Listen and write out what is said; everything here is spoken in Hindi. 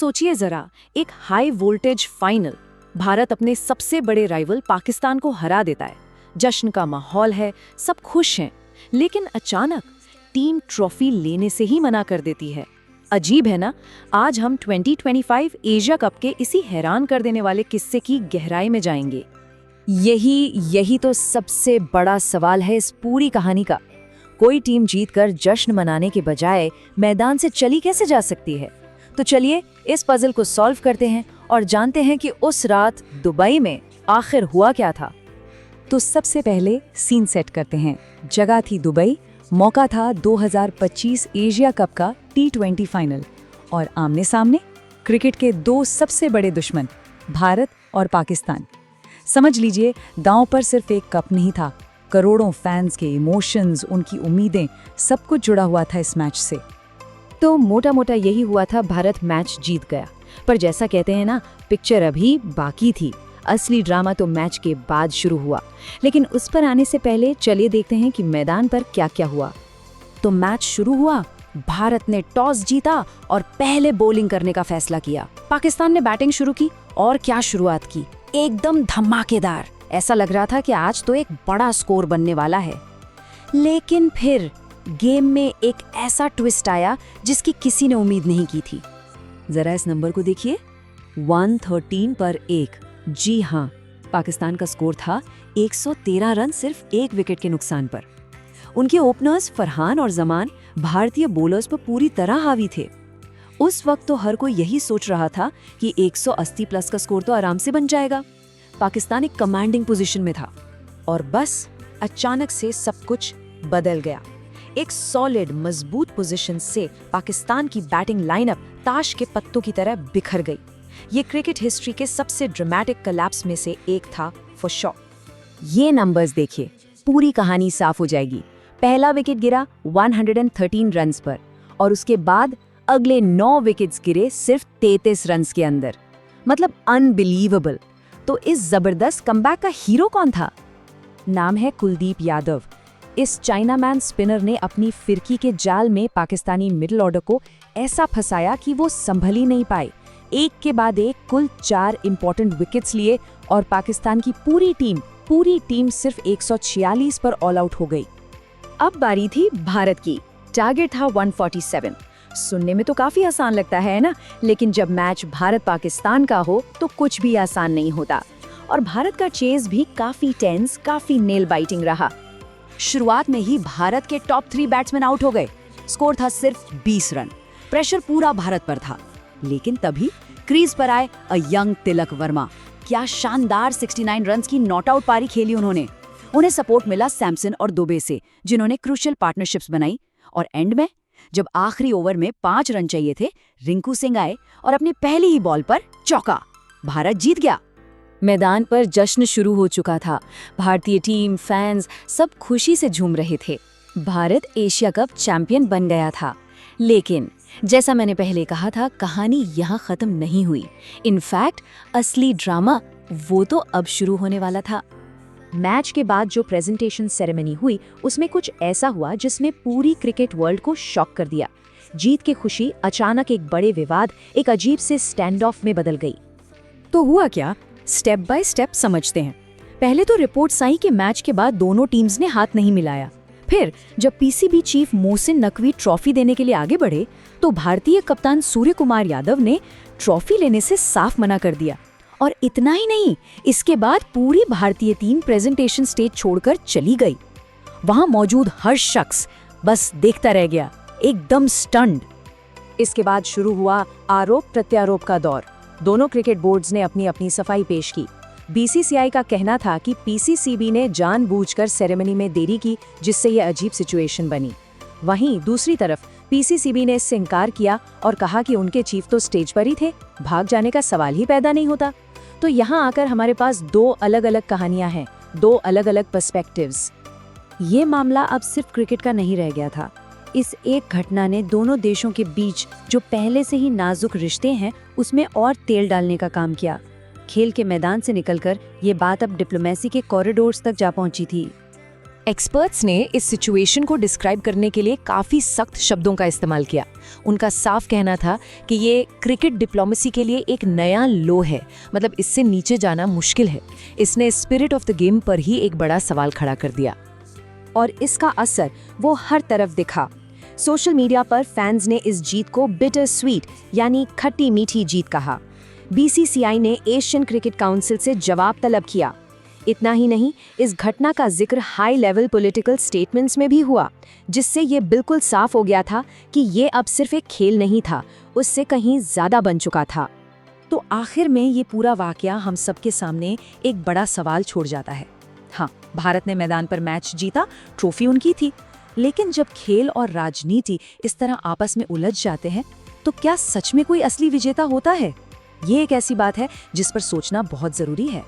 सोचिए जरा, एक हाई वोल्टेज फाइनल, भारत अपने सबसे बड़े राइवल पाकिस्तान को हरा देता है। जश्न का माहौल है, सब खुश हैं, लेकिन अचानक टीम ट्रॉफी लेने से ही मना कर देती है। अजीब है ना। आज हम 2025 एशिया कप के इसी हैरान कर देने वाले किस्से की गहराई में जाएंगे। यही तो सबसे बड़ा सवाल है इस पूरी कहानी का। कोई टीम जीतकर जश्न मनाने के बजाय मैदान से चली कैसे जा सकती है? तो चलिए इस पजल को सॉल्व करते हैं और जानते हैं कि उस रात दुबई में आखिर हुआ क्या था। तो सबसे पहले सीन सेट करते हैं। जगह थी दुबई, मौका था 2025 एशिया कप का T20 फाइनल और आमने सामने क्रिकेट के दो सबसे बड़े दुश्मन भारत और पाकिस्तान। समझ लीजिए, दांव पर सिर्फ एक कप नहीं था, करोड़ों फैंस के इमोशंस, उनकी उम्मीदें, सब कुछ जुड़ा हुआ था इस मैच से। तो मोटा मोटा यही हुआ था, भारत मैच जीत गया। पर जैसा कहते हैं ना, पिक्चर अभी बाकी थी। असली ड्रामा तो मैच के बाद शुरू हुआ। लेकिन उस पर आने से पहले चलिए देखते हैं कि मैदान पर क्या क्या हुआ। तो मैच शुरू हुआ, भारत ने टॉस जीता और पहले बॉलिंग करने का फैसला किया। पाकिस्तान ने बैटिंग शुरू की और क्या शुरुआत की, एकदम धमाकेदार। ऐसा लग रहा था कि आज तो एक बड़ा स्कोर बनने वाला है। लेकिन फिर गेम में एक ऐसा ट्विस्ट आया जिसकी किसी ने उम्मीद नहीं की थी। जरा इस नंबर को देखिए, 113 पर 1। जी हाँ, पाकिस्तान का स्कोर था 113 रन सिर्फ एक विकेट के नुकसान पर। उनके ओपनर्स फरहान और जमान भारतीय बॉलर्स पर पूरी तरह हावी थे। उस वक्त तो हर कोई यही सोच रहा था कि 180 प्लस का स्कोर तो आराम से बन जाएगा। पाकिस्तान एक कमांडिंग पोजीशन में था और बस अचानक से सब कुछ बदल गया। एक सॉलिड मजबूत पोजीशन से पाकिस्तान की बैटिंग लाइनअप ताश के पत्तों की तरह बिखर गई। ये क्रिकेट हिस्ट्री के सबसे ड्रामेटिक कोलैप्स में से एक था फॉर श्योर। ये नंबर्स देखिए, पूरी कहानी साफ हो जाएगी। पहला विकेट गिरा 113 रन्स पर और उसके बाद अगले 9 विकेट्स गिरे सिर्फ 33 रन्स के अंदर। मतलब अनबिलीवेबल। तो इस जबरदस्त कमबैक का हीरो कौन था? नाम है कुलदीप यादव। इस चाइनामैन स्पिनर ने अपनी फिरकी के जाल में पाकिस्तानी मिडिल ऑर्डर को ऐसा फंसाया कि वो संभल ही नहीं पाए। एक के बाद एक कुल 4 इंपॉर्टेंट विकेट्स लिए और पाकिस्तान की पूरी टीम सिर्फ 146 पर ऑल आउट हो गई। अब बारी थी भारत की। टारगेट था 147। सुनने में तो काफी आसान लगता है ना, लेकिन जब मैच भारत पाकिस्तान का हो तो कुछ भी आसान नहीं होता। और भारत का चेज भी काफी टेंस, काफी नेल बाइटिंग रहा। शुरुआत में ही भारत के टॉप 3 बैट्समैन आउट हो गए। स्कोर था सिर्फ 20 रन। प्रेशर पूरा भारत पर था। लेकिन तभी क्रीज पर आए अ यंग तिलक वर्मा। क्या शानदार 69 रन्स की नॉट आउट पारी खेली उन्होंने। उन्हें सपोर्ट मिला सैमसन और दुबे से, जिन्होंने क्रूशियल पार्टनरशिप्स बनाई। और एंड में जब आखिरी ओवर में 5 रन चाहिए थे, रिंकू सिंह आए और अपनी पहली ही बॉल पर चौका। भारत जीत गया। मैदान पर जश्न शुरू हो चुका था। भारतीय टीम, फैंस सब खुशी से झूम रहे थे। भारत एशिया कप चैंपियन बन गया था। लेकिन जैसा मैंने पहले कहा था, कहानी यहाँ खत्म नहीं हुई। इनफैक्ट असली ड्रामा वो तो अब शुरू होने वाला था। मैच के बाद जो प्रेजेंटेशन सेरेमनी हुई, उसमें कुछ ऐसा हुआ जिसने पूरी क्रिकेट वर्ल्ड को शॉक कर दिया। जीत की खुशी अचानक एक बड़े विवाद, एक अजीब से स्टैंड ऑफ में बदल गई। तो हुआ क्या, स्टेप बाय स्टेप समझते हैं। पहले तो रिपोर्ट्स आई कि मैच के बाद दोनों टीम्स ने हाथ नहीं मिलाया। फिर जब PCB chief Mohsin Naqvi trophy देने के लिए आगे बढ़े, तो भारतीय कप्तान सूर्य कुमार यादव ने ट्रॉफी लेने से साफ मना कर दिया। और इतना ही नहीं, इसके बाद पूरी भारतीय टीम प्रेजेंटेशन स्टेज छोड़कर चली गई। वहां मौजूद हर शख्स बस देखता रह गया, एकदम स्टन्ड। इसके बाद शुरू हुआ आरोप प्रत्यारोप का दौर। दोनों क्रिकेट बोर्ड्स ने अपनी अपनी सफाई पेश की। बीसीसीआई का कहना था कि पीसीसीबी ने जानबूझकर सेरेमनी में देरी की, जिससे यह अजीब सिचुएशन बनी। वहीं दूसरी तरफ पीसीसीबी ने इससे इनकार किया और कहा कि उनके चीफ तो स्टेज पर ही थे, भाग जाने का सवाल ही पैदा नहीं होता। तो यहाँ आकर हमारे पास 2 अलग अलग कहानियां हैं, 2 अलग अलग पर्सपेक्टिव्स। ये मामला अब सिर्फ क्रिकेट का नहीं रह गया था। इस एक घटना ने दोनों देशों के बीच जो पहले से ही नाजुक रिश्ते हैं, उसमें और तेल डालने का काम किया। खेल के मैदान से निकलकर ये बात अब डिप्लोमेसी के कॉरिडोर्स तक जा पहुंची थी। एक्सपर्ट्स ने इस सिचुएशन को डिस्क्राइब करने के लिए काफ़ी सख्त शब्दों का इस्तेमाल किया। उनका साफ कहना था कि ये क्रिकेट डिप्लोमेसी के लिए एक नया लो है, मतलब इससे नीचे जाना मुश्किल है। इसने स्पिरिट ऑफ द गेम पर ही एक बड़ा सवाल खड़ा कर दिया। और इसका असर वो हर तरफ दिखा। सोशल मीडिया पर फैंस ने इस जीत को बिटर स्वीट यानी खट्टी मीठी जीत कहा। बीसीसीआई ने एशियन क्रिकेट काउंसिल से जवाब तलब किया। इतना ही नहीं, इस घटना का जिक्र हाई लेवल पॉलिटिकल स्टेटमेंट्स में भी हुआ, जिससे ये बिल्कुल साफ हो गया था कि ये अब सिर्फ एक खेल नहीं था, उससे कहीं ज्यादा बन चुका था। तो आखिर में ये पूरा वाकया हम सबके सामने एक बड़ा सवाल छोड़ जाता है। हाँ, भारत ने मैदान पर मैच जीता, ट्रॉफी उनकी थी, लेकिन जब खेल और राजनीति इस तरह आपस में उलझ जाते हैं, तो क्या सच में कोई असली विजेता होता है? ये एक ऐसी बात है जिस पर सोचना बहुत जरूरी है।